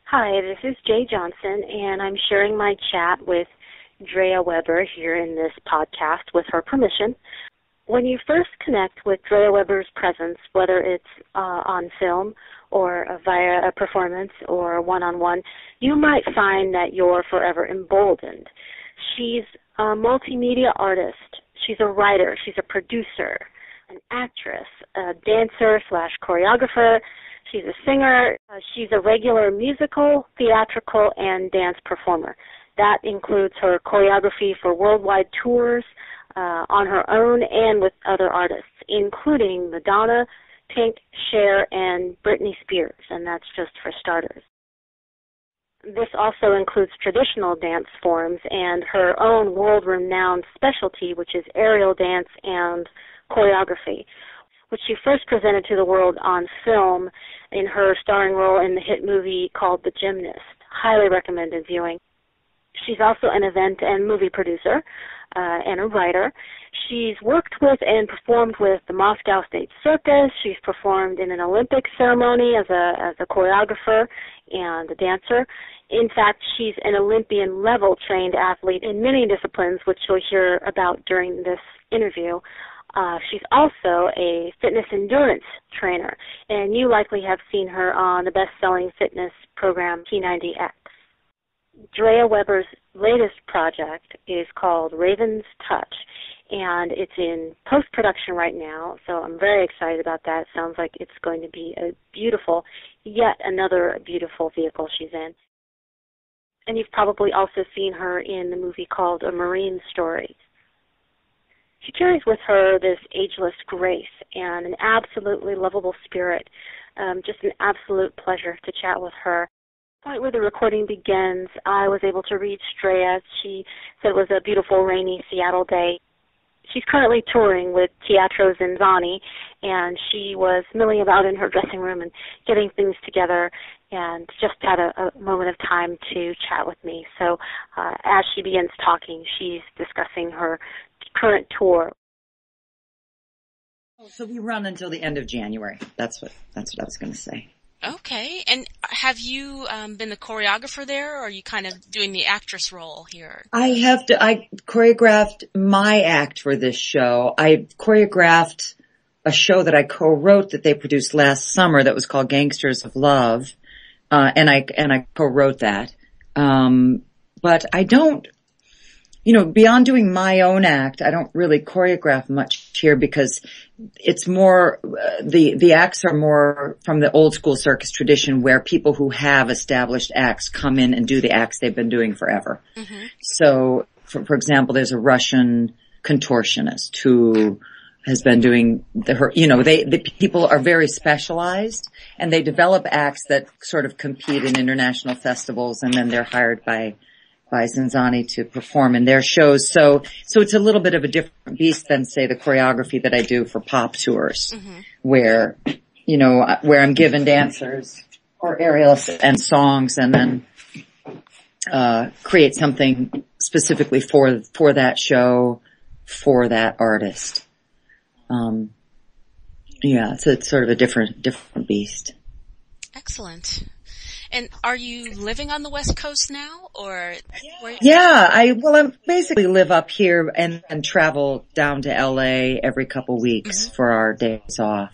Hi, this is Jaye Johnson, and I'm sharing my chat with Dreya Weber here in this podcast with her permission. When you first connect with Dreya Weber's presence, whether it's on film or via a performance or one-on-one, you might find that you're forever emboldened. She's a multimedia artist. She's a writer. She's a producer, an actress, a dancer/choreographer. She's a singer. She's a regular musical, theatrical, and dance performer. That includes her choreography for worldwide tours on her own and with other artists, including Madonna, Pink, Cher, and Britney Spears, and that's just for starters. This also includes traditional dance forms and her own world-renowned specialty, which is aerial dance and choreography, which she first presented to the world on film in her starring role in the hit movie called The Gymnast. Highly recommended viewing. She's also an event and movie producer and a writer. She's worked with and performed with the Moscow State Circus. She's performed in an Olympic ceremony as a choreographer and a dancer. In fact, she's an Olympian-level trained athlete in many disciplines, which you'll hear about during this interview. She's also a fitness endurance trainer, and you likely have seen her on the best-selling fitness program P90X. Dreya Weber's latest project is called Raven's Touch, and it's in post-production right now, so I'm very excited about that. It sounds like it's going to be a beautiful, yet another beautiful vehicle she's in. And you've probably also seen her in the movie called A Marine Story. She carries with her this ageless grace and an absolutely lovable spirit. Just an absolute pleasure to chat with her. The point where the recording begins, I was able to reach Dreya. She said it was a beautiful, rainy Seattle day. She's currently touring with Teatro Zinzani, and she was milling about in her dressing room and getting things together and just had a moment of time to chat with me. So as she begins talking, she's discussing her current tour. So we run until the end of January. That's what I was going to say. Okay. And have you been the choreographer there, or are you kind of doing the actress role here? I choreographed my act for this show. I choreographed a show that I co-wrote that they produced last summer that was called Gangsters of Love. And I co-wrote that. But I don't, beyond doing my own act, I don't really choreograph much here because it's more, the acts are more from the old school circus tradition where people who have established acts come in and do the acts they've been doing forever. Mm-hmm. So, for example, there's a Russian contortionist who has been doing the people are very specialized and they develop acts that sort of compete in international festivals and then they're hired by Zinzani to perform in their shows. So it's a little bit of a different beast than, say, the choreography that I do for pop tours, mm-hmm. where I'm given dancers or aerialists and songs and then, create something specifically for that show, for that artist. It's sort of a different beast. Excellent. And are you living on the West Coast now, or? Yeah, I basically live up here and travel down to LA every couple weeks mm-hmm. for our days off.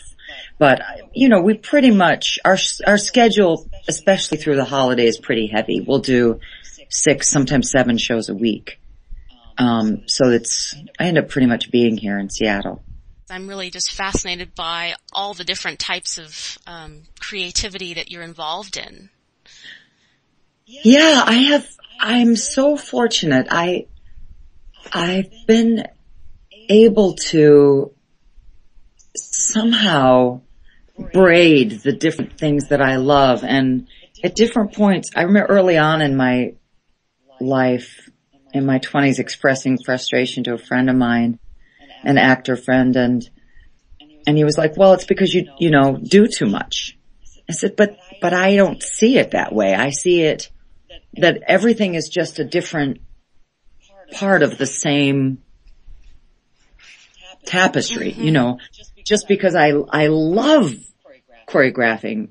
But, we pretty much, our schedule, especially through the holidays, is pretty heavy. We'll do 6, sometimes 7 shows a week. So I end up pretty much being here in Seattle. I'm really just fascinated by all the different types of creativity that you're involved in. Yeah, I'm so fortunate. I've been able to somehow braid the different things that I love. And at different points, I remember early on in my life, in my 20s, expressing frustration to a friend of mine, an actor friend, and he was like, well, it's because you do too much. I said, but I don't see it that way. I see it that everything is just a different part of the same tapestry, mm-hmm. Just because I love choreographing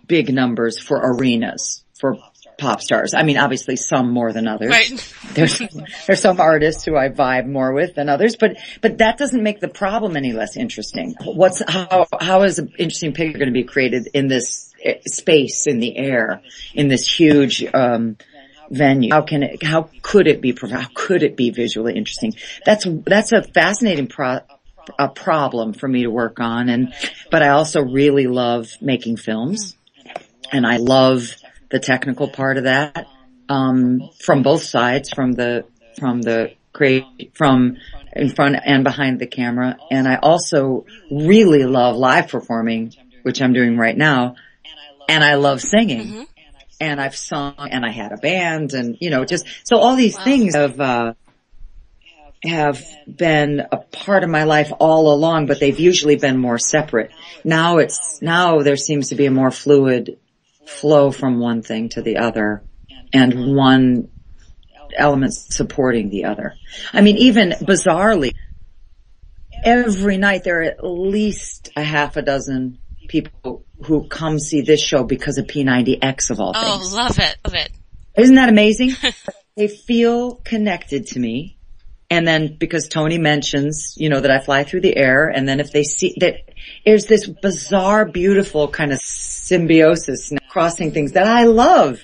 big numbers for arenas, for pop stars. I mean, obviously some more than others. Right. There's some artists who I vibe more with than others, but that doesn't make the problem any less interesting. How is an interesting picture going to be created in this space in the air, in this huge, venue? How could it be visually interesting? That's a fascinating problem for me to work on. But I also really love making films, and I love the technical part of that, from both sides, from in front and behind the camera. And I also really love live performing, which I'm doing right now. And I love singing. Mm-hmm. And I've sung, and I had a band, and so all these things have been a part of my life all along, but they've usually been more separate. Now there seems to be a more fluid flow from one thing to the other, and one element supporting the other. I mean, even bizarrely, every night there are at least a half a dozen people who come see this show because of P90X of all things. Oh, love it. Isn't that amazing? They feel connected to me. And then because Tony mentions, that I fly through the air, and then if they see that there's this bizarre, beautiful kind of symbiosis crossing things that I love,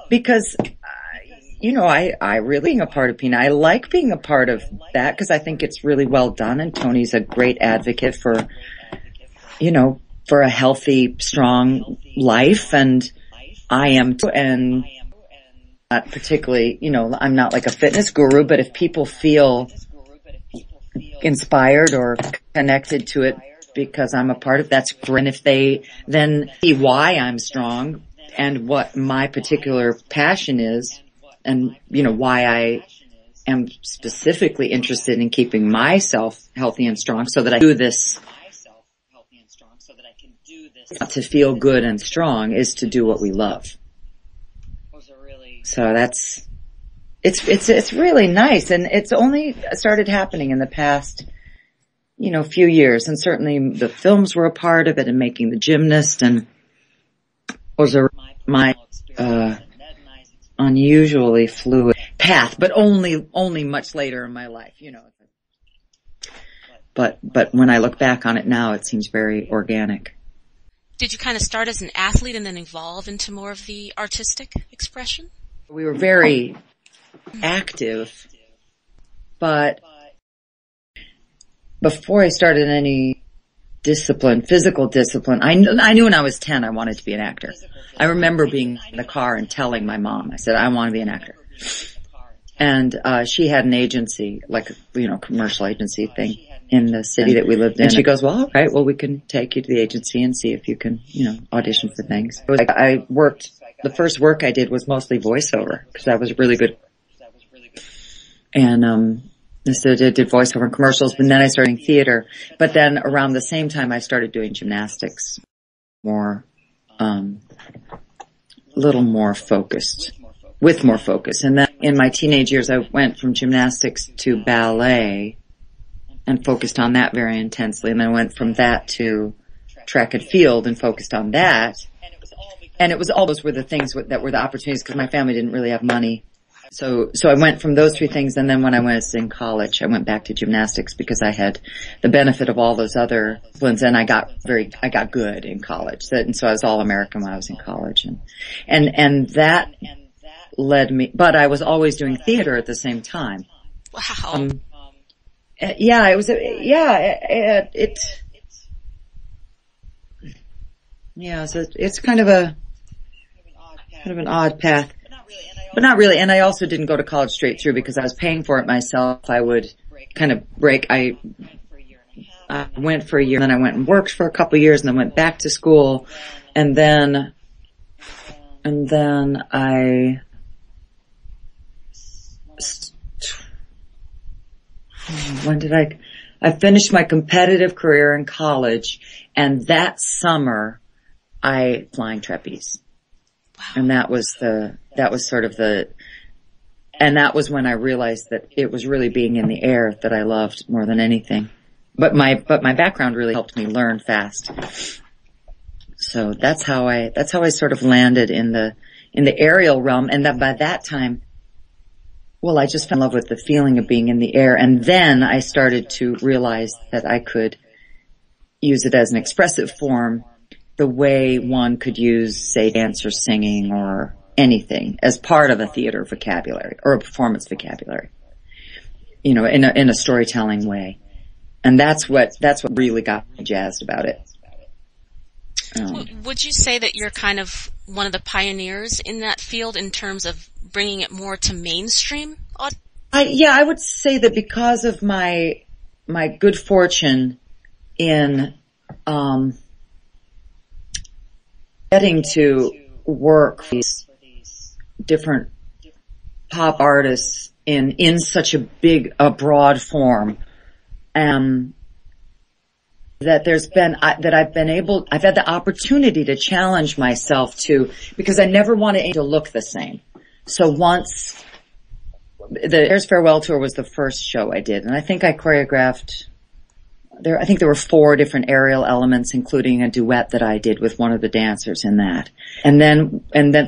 because I really being a part of P90. I like being a part of that because I think it's really well done, and Tony's a great advocate for for a healthy, strong life, and I am too. And not particularly, I'm not like a fitness guru, but if people feel inspired or connected to it because I'm a part of it, that's great. And if they then see why I'm strong and what my particular passion is, and why I am specifically interested in keeping myself healthy and strong, so that I do this to feel good and strong, is to do what we love. So it's really nice, and it's only started happening in the past, few years, and certainly the films were a part of it, and making the Gymnast, and those are my unusually fluid path, but only much later in my life, But when I look back on it now, it seems very organic. Did you kind of start as an athlete and then evolve into more of the artistic expression? We were very active, but before I started any physical discipline, I knew when I was 10 I wanted to be an actor. I remember being in the car and telling my mom, I said, I want to be an actor. And she had an agency, like commercial agency thing in the city that we lived in. And she goes, well, all right, well, we can take you to the agency and see if you can, audition for things. The first work I did was mostly voiceover, because I was really good. And, so I did voiceover in commercials, and then I started doing theater. But then around the same time, I started doing gymnastics more, little more focused, with more focus. And then in my teenage years, I went from gymnastics to ballet and focused on that very intensely. And then I went from that to track and field and focused on that. And it was all those were the things that were the opportunities, because my family didn't really have money. So I went from those three things, and then when I was in college, I went back to gymnastics because I had the benefit of all those other disciplines, and I got good in college. And so I was all American when I was in college, and that led me. But I was always doing theater at the same time. Wow. So it's kind of an odd path. But not really. And I also didn't go to college straight through because I was paying for it myself. I would kind of break. I went for a year, and then I went and worked for a couple of years, and then went back to school. And then I finished my competitive career in college, and that summer I flying trapeze. Wow. And that was when I realized that it was really being in the air that I loved more than anything. But my background really helped me learn fast. So that's how I sort of landed in in the aerial realm. And that by that time, well, I just fell in love with the feeling of being in the air. And then I started to realize that I could use it as an expressive form the way one could use, say, dance or singing or anything as part of a theater vocabulary or a performance vocabulary, in a storytelling way. And that's what really got me jazzed about it. Would you say that you're kind of one of the pioneers in that field in terms of bringing it more to mainstream? I would say that because of my good fortune in getting to work for these different pop artists in such a broad form, that I've had the opportunity to challenge myself because I never wanted to look the same. So once the Airs Farewell Tour was the first show I did, and I think I choreographed I think there were 4 different aerial elements, including a duet that I did with one of the dancers in that. And then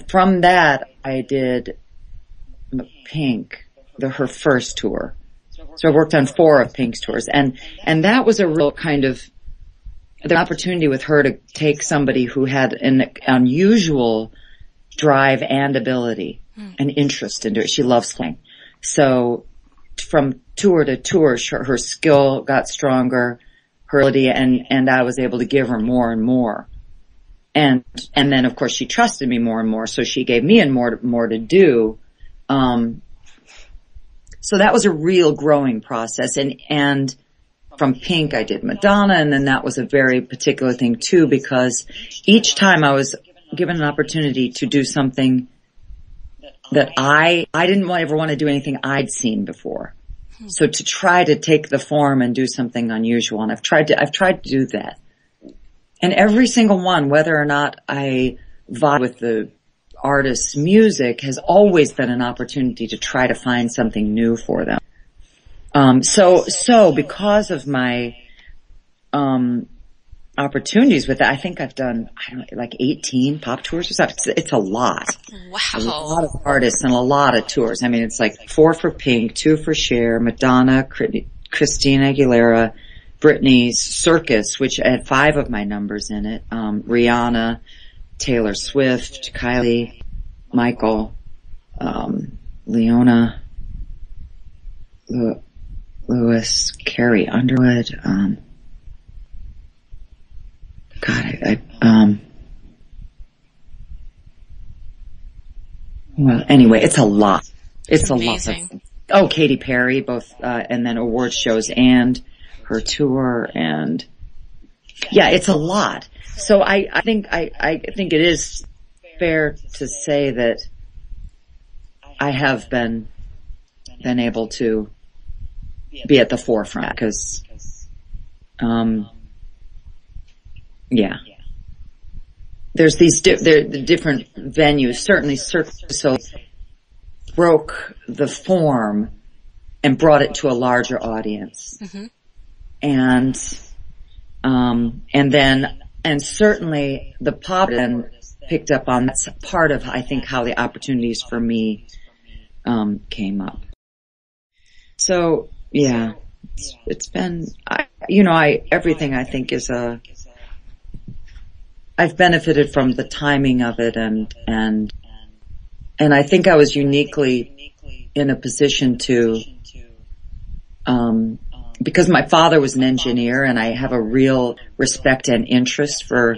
from that, I did Pink, her first tour. So I worked on 4 of Pink's tours. And that was a real kind of the opportunity with her to take somebody who had an unusual drive and ability and interest into it. She loves playing. So from tour to tour, her skill got stronger, her ability, and I was able to give her more and more. And then of course she trusted me more and more, so she gave me more to do. So that was a real growing process. And from Pink I did Madonna, and then that was a very particular thing too, because each time I was given an opportunity to do something that I didn't ever want to do anything I'd seen before. So to try to take the form and do something unusual, and I've tried to do that. And every single one, whether or not I vibe with the artist's music, has always been an opportunity to try to find something new for them. So because of my opportunities with that, I think I've done, like 18 pop tours or something. It's a lot. Wow. A lot of artists and a lot of tours. I mean, it's like 4 for Pink, 2 for Cher, Madonna, Christina Aguilera, Britney's Circus, which had 5 of my numbers in it, Rihanna, Taylor Swift, Kylie, Michael, Leona, Lewis, Carrie Underwood, well, anyway, it's a lot. It's amazing. A lot. Katy Perry, both, and then award shows and her tour, and yeah, it's a lot. So I think it is fair to say that I have been able to be at the forefront, because, yeah. There's these the different venues. Certainly Cirque du Soleil broke the form and brought it to a larger audience. Mm-hmm. And certainly the pop then picked up on that's part of, I think, how the opportunities for me came up. So yeah, it's been everything I think is I've benefited from the timing of it, and I think I was uniquely in a position to, because my father was an engineer, and I have a real respect and interest for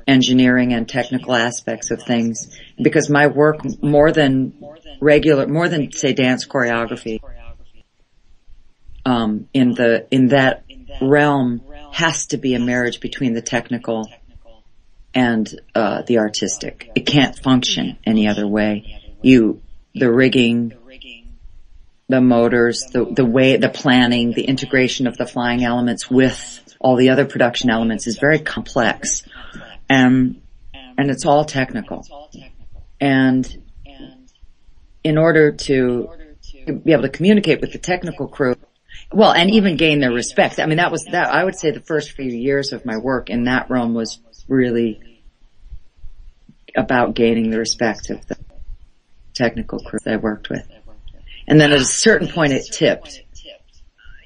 engineering and technical aspects of things, because my work more than say dance choreography, in that realm has to be a marriage between the technical and the artistic. It can't function any other way. The rigging, the motors, the way, the planning, the integration of the flying elements with all the other production elements is very complex. And it's all technical. And in order to be able to communicate with the technical crew, well, and even gain their respect. I mean, I would say the first few years of my work in that realm was really about gaining the respect of the technical crew that I worked with. And then at a certain point it tipped.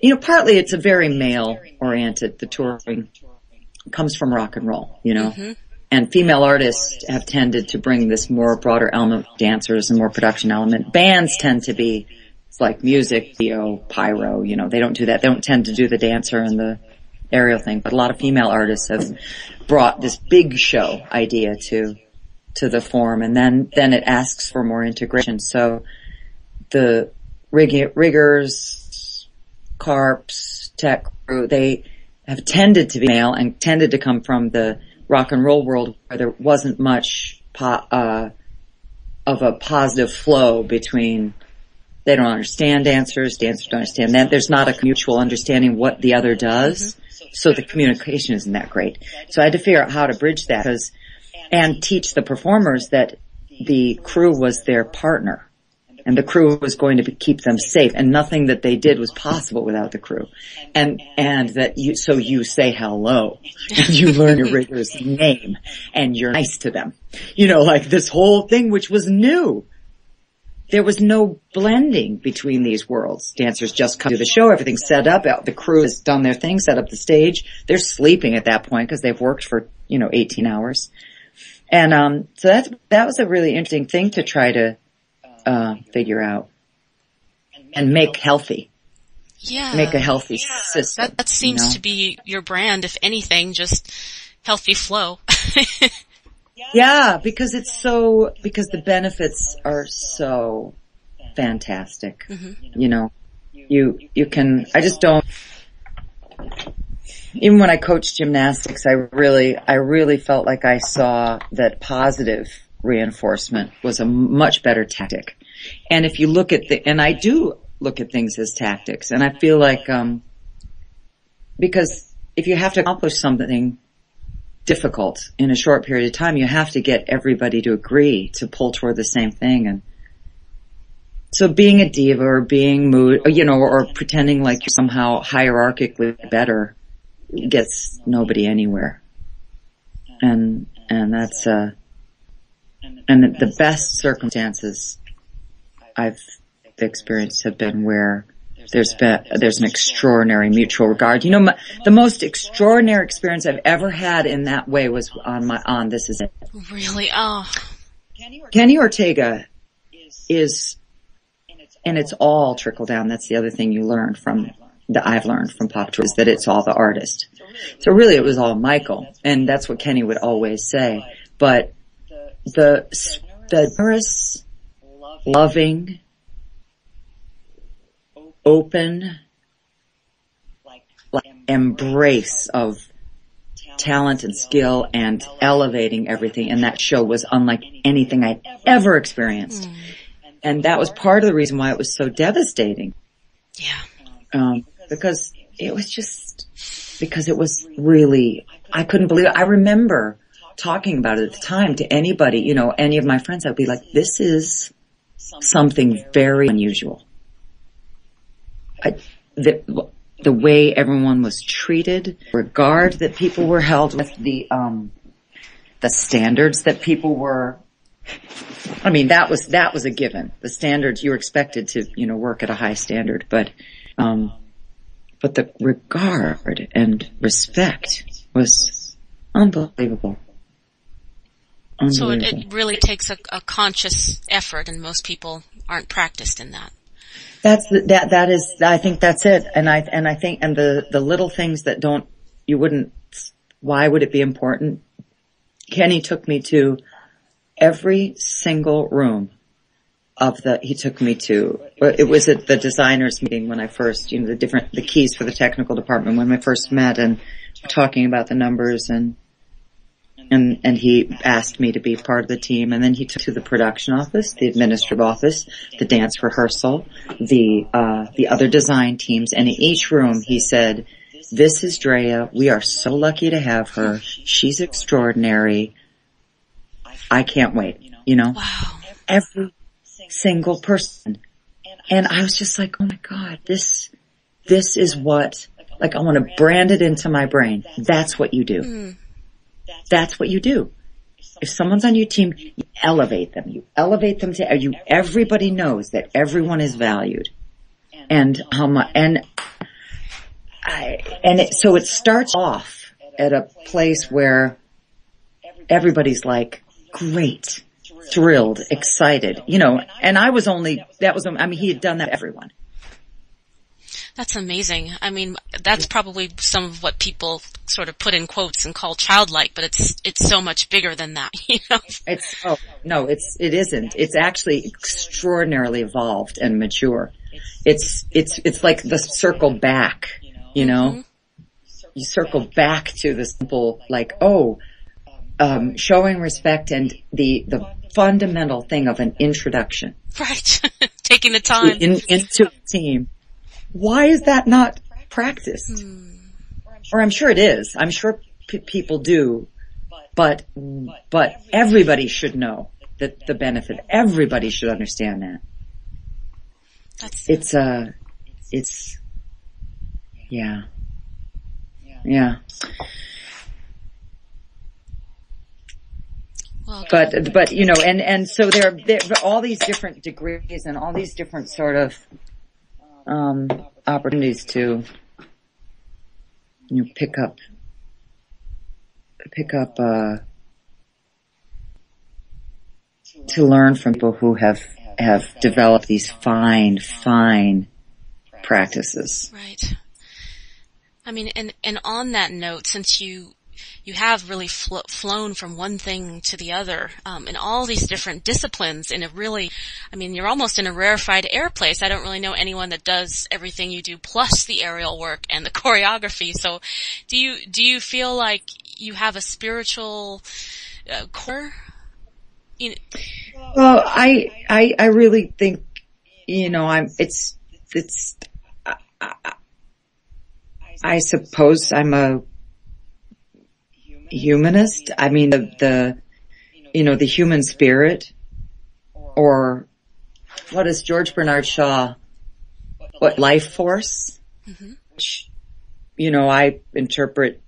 You know, partly it's a very male-oriented, the touring comes from rock and roll, you know. Mm-hmm. And female artists have tended to bring this more broader element, dancers and more production element. Bands tend to be, it's like music, video, pyro, you know, they don't do that. They don't tend to do the dancer and the aerial thing. But a lot of female artists have brought this big show idea to the form, and then it asks for more integration. So the riggers, carps, tech crew, they have tended to be male and tended to come from the rock and roll world where there wasn't much of a positive flow between, they don't understand dancers don't understand that. There's not a mutual understanding what the other does. Mm-hmm. So the communication isn't that great. So I had to figure out how to bridge that and teach the performers that the crew was their partner. And the crew was going to keep them safe, and nothing that they did was possible without the crew. And that you say hello, and you learn your rigger's name, and you're nice to them. You know, like this whole thing, which was new. There was no blending between these worlds. Dancers just come to the show, everything's set up, the crew has done their thing, set up the stage. They're sleeping at that point because they've worked for, 18 hours. And, so that was a really interesting thing to try to figure out and make healthy. Yeah. Make a healthy system. That seems to be your brand, if anything, just healthy flow. Yeah, because because the benefits are so fantastic. Mm-hmm. You can, I just don't, even when I coached gymnastics, I really felt like I saw that positive reinforcement was a much better tactic. And if you look at and I do look at things as tactics, and I feel like, because if you have to accomplish something difficult in a short period of time, you have to get everybody to agree to pull toward the same thing. And so being a diva or being mood, or pretending like you're somehow hierarchically better gets nobody anywhere. And that's, and the best circumstances I've experienced have been where there's an extraordinary mutual regard. The most extraordinary experience I've ever had in that way was on This Is It. Really? Oh. Kenny Ortega is, and it's all trickle down. That's the other thing I've learned from Pop Tour, is that it's all the artist. So really it was all Michael, and that's what Kenny would always say. But the generous, loving, open, embrace of talent and skill and elevating everything, and that show was unlike anything I'd ever experienced. Mm. And that was part of the reason why it was so devastating. Yeah. Because it was really, I couldn't believe it. I remember talking about it at the time to anybody, any of my friends. I'd be like, this is something very unusual. The way everyone was treated, regard that people were held with, the standards that people were, that was a given. The standards, you were expected to, work at a high standard, but the regard and respect was unbelievable. So it really takes a conscious effort, and most people aren't practiced in that. I think that's it. And I think the little things that why would it be important? Kenny took me to every single room it was at the designers meeting when I first, the keys for the technical department when I first met, and talking about the numbers, and he asked me to be part of the team, and then he took to the production office, the administrative office, the dance rehearsal, the other design teams, and in each room he said, "This is Dreya. We are so lucky to have her. She's extraordinary. I can't wait." Wow. Every single person. And I was just like, oh my God, this is what, I want to brand it into my brain. That's what you do. Mm. That's what you do. if someone's on your team, you elevate them. You elevate them to everybody knows that everyone is valued. And how much, so it starts off at a place where everybody's like, great, thrilled, excited, and he had done that to everyone. That's amazing. I mean, that's probably some of what people sort of put in quotes and call childlike, but it's so much bigger than that, It isn't. It's actually extraordinarily evolved and mature. It's like the circle back, Mm-hmm. You circle back to the simple, like, showing respect and the fundamental thing of an introduction. Right. Taking the time. Into a team. Why is that not practiced? Or I'm sure it is. I'm sure people do, but everybody should know that the benefit. Everybody should understand that. Yeah. Well, but and so there are all these different degrees and all these different sort of opportunities to pick up to learn from people who have developed these fine practices. Right. I mean, and on that note, since you have really flown from one thing to the other, in all these different disciplines in a really, I mean, you're almost in a rarefied air place. I don't really know anyone that does everything you do plus the aerial work and the choreography. So do you feel like you have a spiritual core? Well, I really think, I suppose I'm a humanist. I mean, the human spirit, or what is George Bernard Shaw, life force, Mm-hmm. which, I interpret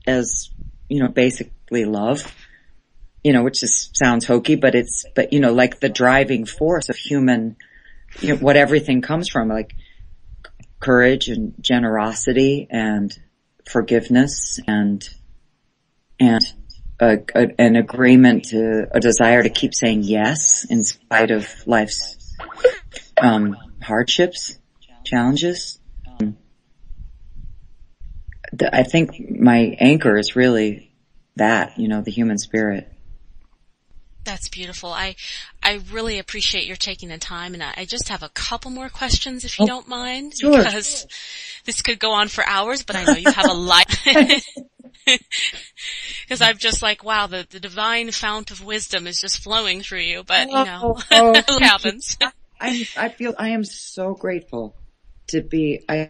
as, basically love, which sounds hokey, but like the driving force of human, what everything comes from, like courage and generosity and forgiveness and an agreement to a desire to keep saying yes in spite of life's hardships, challenges. I think my anchor is really that, the human spirit. That's beautiful. I really appreciate your taking the time, and I just have a couple more questions if you don't mind. Sure. Because this could go on for hours, but I know you have a life. Because I'm just like, wow, the divine fount of wisdom is just flowing through you, but it happens. I feel I am so grateful to be, I'm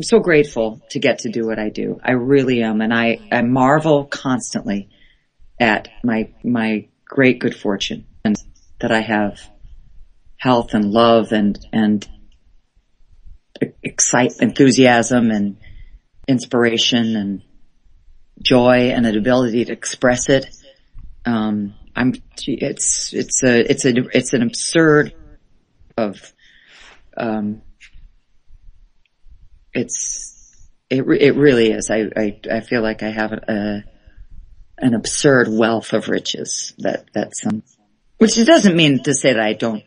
so grateful to get to do what I do. I really am, and I marvel constantly at my great good fortune and that I have health and love and enthusiasm and inspiration and joy and an ability to express it. It's an absurd of, it really is. I feel like I have an absurd wealth of riches which it doesn't mean to say that I don't,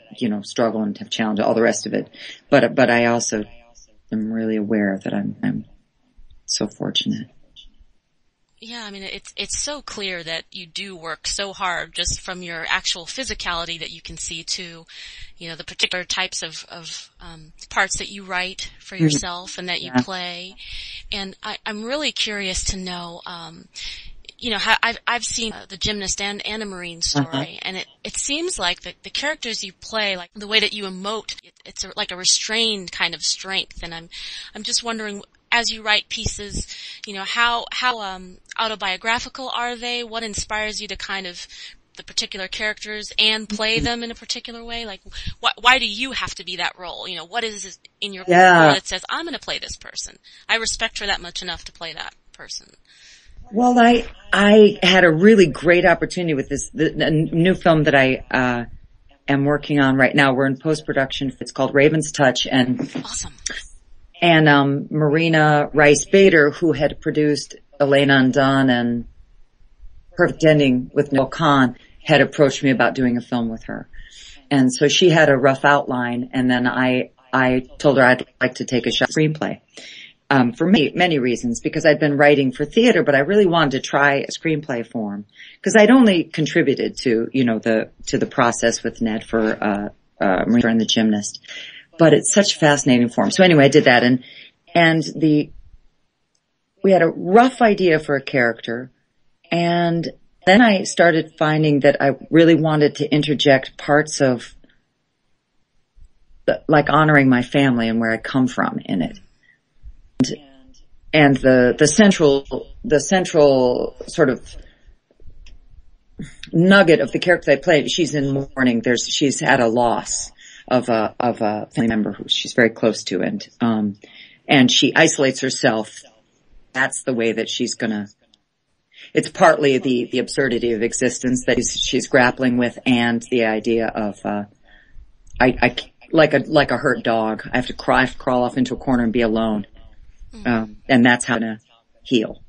struggle and have challenges, all the rest of it. But I also am really aware that I'm so fortunate. Yeah, I mean, it's so clear that you do work so hard just from your actual physicality that you can see to, the particular types of parts that you write for yourself and that you play. And I'm really curious to know, how I've seen the Gymnast and a Marine story, and it seems like the characters you play, like the way that you emote, it's like a restrained kind of strength. And I'm just wondering, as you write pieces, how autobiographical are they? What inspires you to kind of the particular characters and play them in a particular way? Like, why do you have to be that role? What is it in your career that says, I'm going to play this person? I respect her that much enough to play that person. Well, I had a really great opportunity with the new film that I am working on right now. We're in post-production. It's called Raven's Touch, and Awesome. And Marina Rice Bader, who had produced Elena Undone and Perfect Ending with Noel Kahn, had approached me about doing a film with her. And so she had a rough outline, and then I told her I'd like to take a shot at screenplay. For many reasons, because I'd been writing for theater, but I really wanted to try a screenplay form. Because I'd only contributed to the process with Ned for Marina and the Gymnast. But it's such a fascinating form. So anyway, I did that, and we had a rough idea for a character, and then I started finding that I really wanted to interject parts of like honoring my family and where I come from in it. And the central sort of nugget of the character I played, she's in mourning. She's had a loss of a family member who she's very close to, and she isolates herself. That's the way that she's gonna. It's partly the absurdity of existence that she's grappling with, and the idea of like a hurt dog. I have to crawl off into a corner and be alone, and that's how to heal.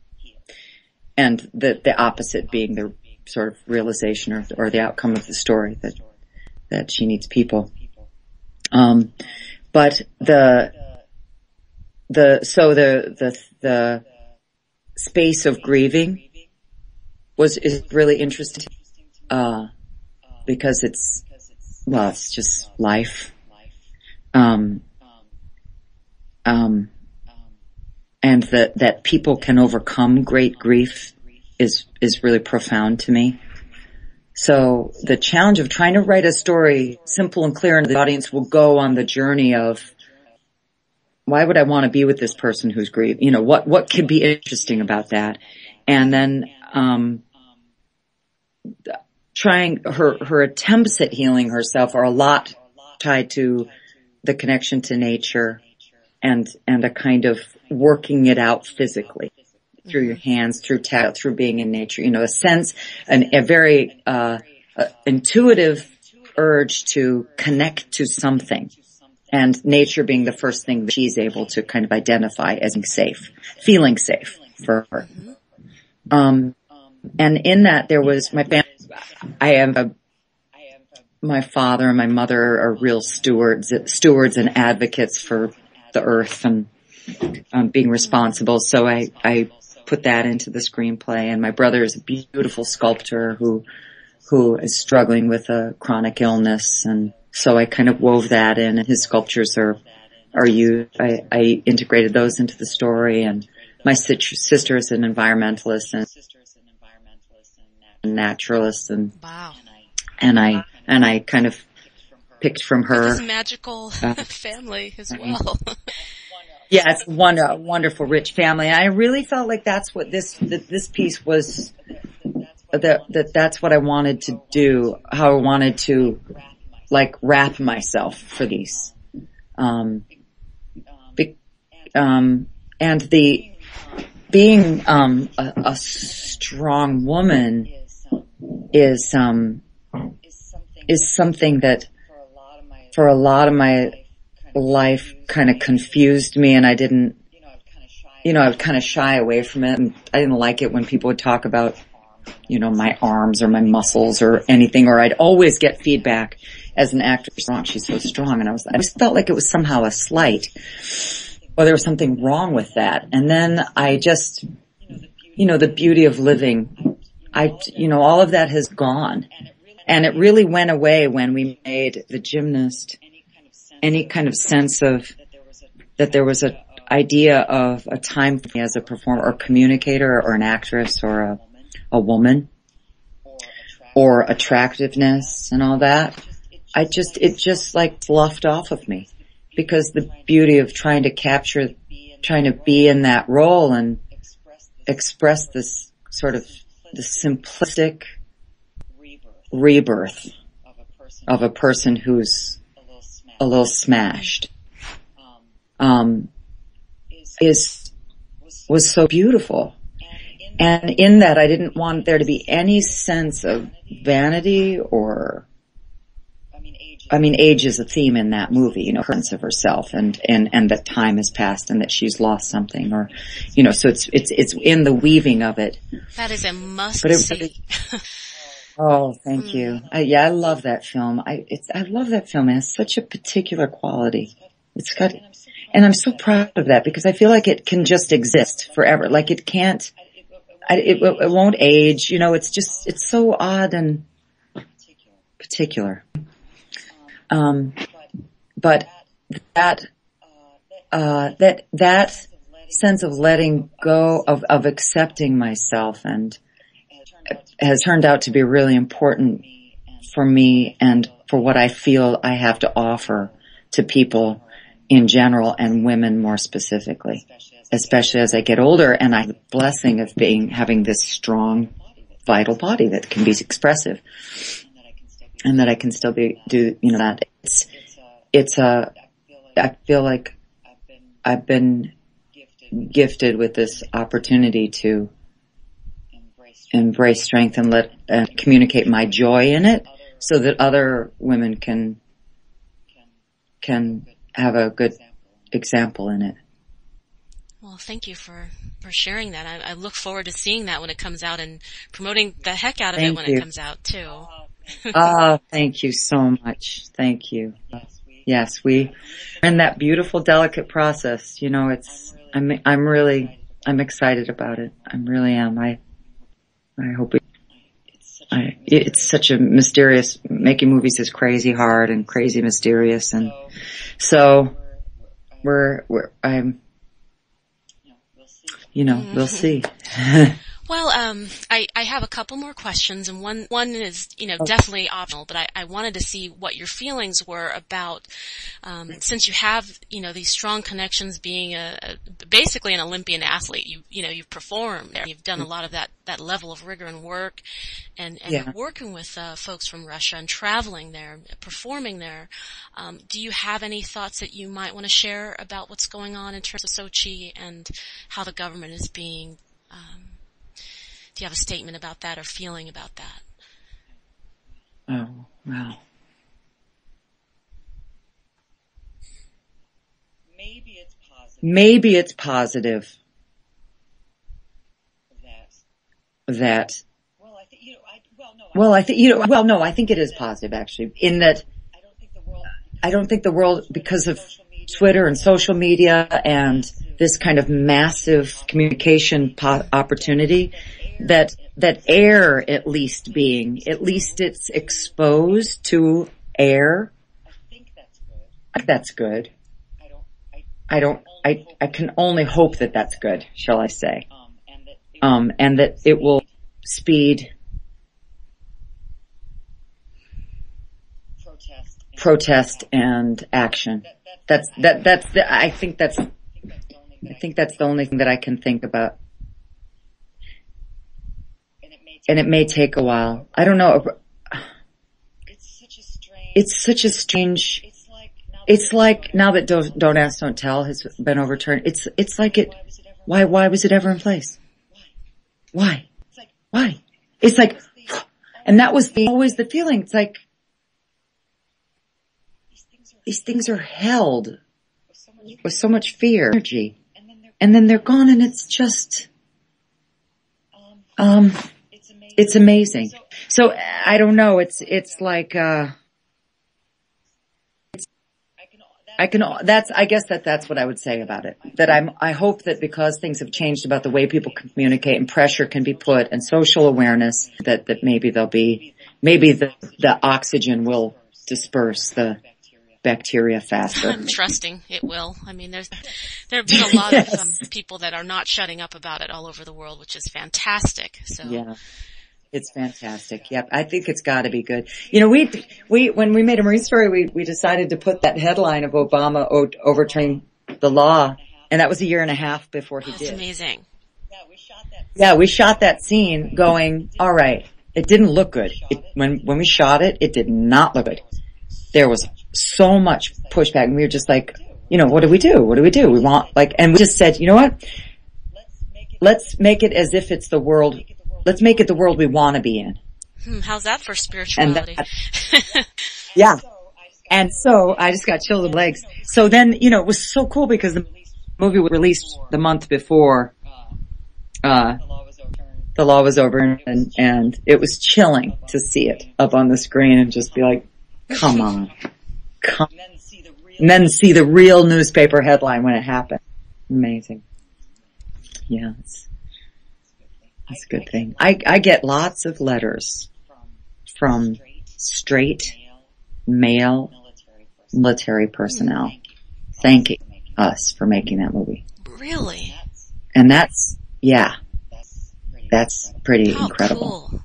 And the opposite being the sort of realization or the outcome of the story that she needs people. But the space of grieving is really interesting, because it's just life. And that people can overcome great grief is really profound to me. So the challenge of trying to write a story simple and clear, and the audience will go on the journey of, why would I want to be with this person who's grieving? What could be interesting about that? And then, trying her attempts at healing herself are a lot tied to the connection to nature and a kind of working it out physically through your hands, through being in nature, a sense, a very, intuitive urge to connect to something, and nature being the first thing that she's able to kind of identify as feeling safe for her. And in that there was my family. My father and my mother are real stewards and advocates for the earth and being responsible. So I put that into the screenplay. And my brother is a beautiful sculptor who is struggling with a chronic illness, and so I kind of wove that in. And his sculptures are used. I integrated those into the story. And my sister is an environmentalist and naturalist, and wow. And I kind of picked from her. It's a magical family as well. Yeah, it's a wonderful, rich family. And I really felt like that's what this piece was, that's what I wanted to do, how I wanted to, like, wrap myself for these. And being, a strong woman is something that for a lot of my life kind of confused me, and I didn't, I would kind of shy away from it, and I didn't like it when people would talk about, my arms or my muscles or anything, or I'd always get feedback as an actor, she's so strong, and I just felt like it was somehow a slight, or there was something wrong with that. And then I just, the beauty of living, all of that has gone. And it really went away when we made The Gymnast. Any kind of sense of that there was an idea of a time for me as a performer or communicator or an actress or a woman or attractiveness and all that. It just like bluffed off of me, because the beauty of trying to be in that role and express this sort of the simplistic rebirth of a person who's a little smashed, was so beautiful. And in that, I didn't want there to be any sense of vanity or, I mean, age is a theme in that movie, you know, her sense of herself and that time has passed and that she's lost something or, you know, so it's in the weaving of it. That is a must see. Oh, thank you. Yeah, I love that film. I love that film. It has such a particular quality. It's got, and I'm so proud of that because I feel like it can just exist forever. Like it can't, it won't age, you know, it's so odd and particular. But that sense of letting go, of accepting myself and has turned out to be really important for me and for what I feel I have to offer to people in general and women more specifically, especially as I get older and I have the blessing of having this strong, vital body that can be expressive and that I can still do, you know, that I feel like I've been gifted with this opportunity to embrace strength and communicate my joy in it so that other women can have a good example in it. Well, thank you for sharing that. I look forward to seeing that when it comes out and promoting the heck out of it when it comes out too. Oh, thank you so much. Thank you. Yes, we're in that beautiful, delicate process. You know, I'm excited about it. I really am. I hope it's such a mysterious, making movies is crazy hard and crazy mysterious. And so we'll see. Well, I have a couple more questions, and one is, you know, definitely optional, but I wanted to see what your feelings were about, since you have, you know, these strong connections being basically an Olympian athlete. You've performed there. You've done a lot of that level of rigor and work, and you're working with, folks from Russia and traveling there, performing there. Do you have any thoughts that you might want to share about what's going on in terms of Sochi and how the government is being, do you have a statement about that or feeling about that? Oh, wow. Maybe it's positive. That. I think it is positive actually, in that I don't think the world, because of Twitter and social media and this kind of massive communication opportunity, that air at least it's exposed to air. I think that's good. I can only hope that that's good, shall I say. And that it will speed protest and action. I think that's the only thing that I can think about. And it may take a while. I don't know. It's such a strange, it's like now that Don't Ask, Don't Tell has been overturned. It's like why was it ever in place? Why? It's like, and that was always the feeling. It's like, these things are held with so much fear, energy, and then they're gone, and it's just, it's amazing. So I don't know. It's like, I guess that's what I would say about it. That I hope that because things have changed about the way people communicate and pressure can be put and social awareness, that maybe the oxygen will disperse the bacteria faster. I'm trusting it will. I mean, there have been a lot of people that are not shutting up about it all over the world, which is fantastic. So yeah. It's fantastic. Yep. I think it's gotta be good. You know, when we made a Marine Story, we decided to put that headline of Obama overturning the law, and that was 1.5 years before he did. That's amazing. Yeah, we shot that scene going, all right, it didn't look good. When we shot it, it did not look good. There was so much pushback, and we were just like, you know, what do we do? We want, and we just said, you know what? let's make it as if it's the world, let's make it the world we want to be in. How's that for spirituality? Yeah. And so I just got chills in the legs. So then, you know, it was so cool because the movie was released the month before, the law was over, and it was chilling to see it up on the screen and just be like, come on. And then see the real newspaper headline when it happened. Amazing. Yeah, it's a good thing. I get lots of letters from straight male military personnel thanking us for making that movie. Really? And that's pretty incredible. Cool.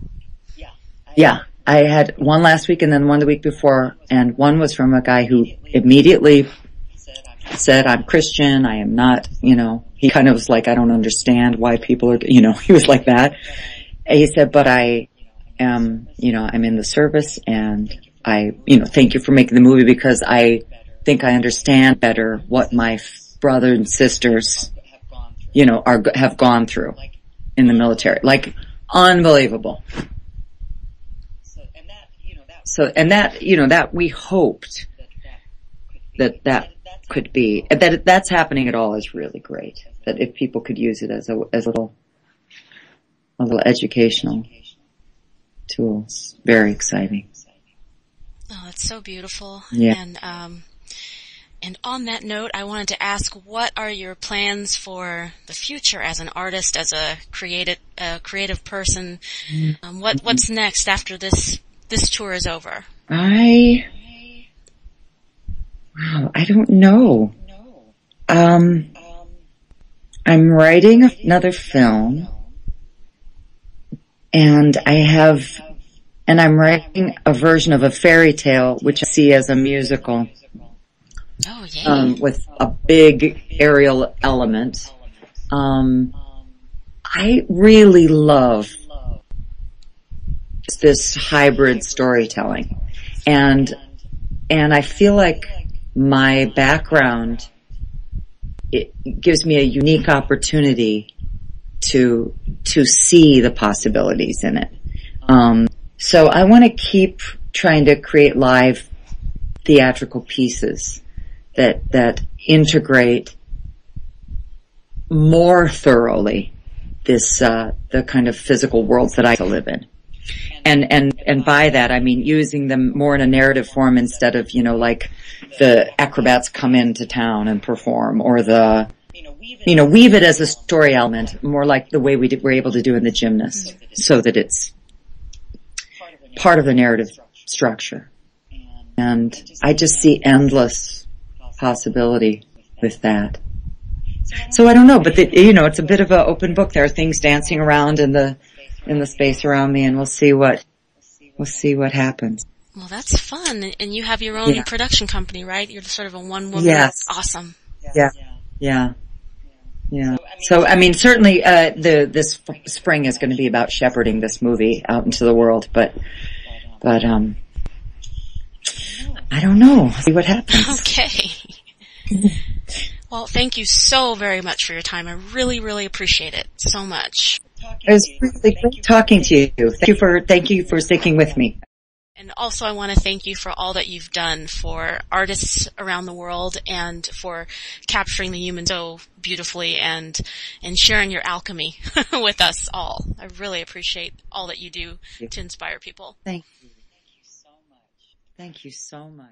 Yeah. I had one last week and then one the week before, and one was from a guy who immediately said, I'm Christian, I am not, you know, he kind of was like, I don't understand why people are, you know, he was like that. And he said, but I am, you know, I'm in the service and I, you know, thank you for making the movie because I think I understand better what my brothers and sisters, you know, have gone through in the military. Like, unbelievable. So, and that, you know, that we hoped that could be, that that's happening at all is really great. That if people could use it as a little educational tool, it's very exciting. Oh, it's so beautiful. Yeah. And on that note, I wanted to ask, what are your plans for the future as an artist, as a creative person? What's next after this tour is over? I don't know. I'm writing another film, and I'm writing a version of a fairy tale, which I see as a musical. Oh, yeah. With a big aerial element. I really love this hybrid storytelling. And I feel like my background, it gives me a unique opportunity to see the possibilities in it. So I want to keep trying to create live theatrical pieces that integrate more thoroughly this, the kind of physical worlds that I live in. And by that, I mean using them more in a narrative form instead of, you know, like the acrobats come into town and perform, or weave it as a story element, more like the way we're able to do in the Gymnast, so that it's part of the narrative structure. And I just see endless possibility with that. So I don't know, but it's a bit of an open book. There are things dancing around in the space around me, and we'll see what happens. Well, that's fun. And you have your own production company, right? You're sort of a one-woman. Yes. Awesome. Yeah. So, I mean, certainly, this spring is going to be about shepherding this movie out into the world, but I don't know. See what happens. Okay. Well, thank you so very much for your time. I really, really appreciate it so much. It was really great talking to you. Thank you for sticking with me. And also I want to thank you for all that you've done for artists around the world and for capturing the human so beautifully and sharing your alchemy with us all. I really appreciate all that you do to inspire people. Thank you. Thank you so much.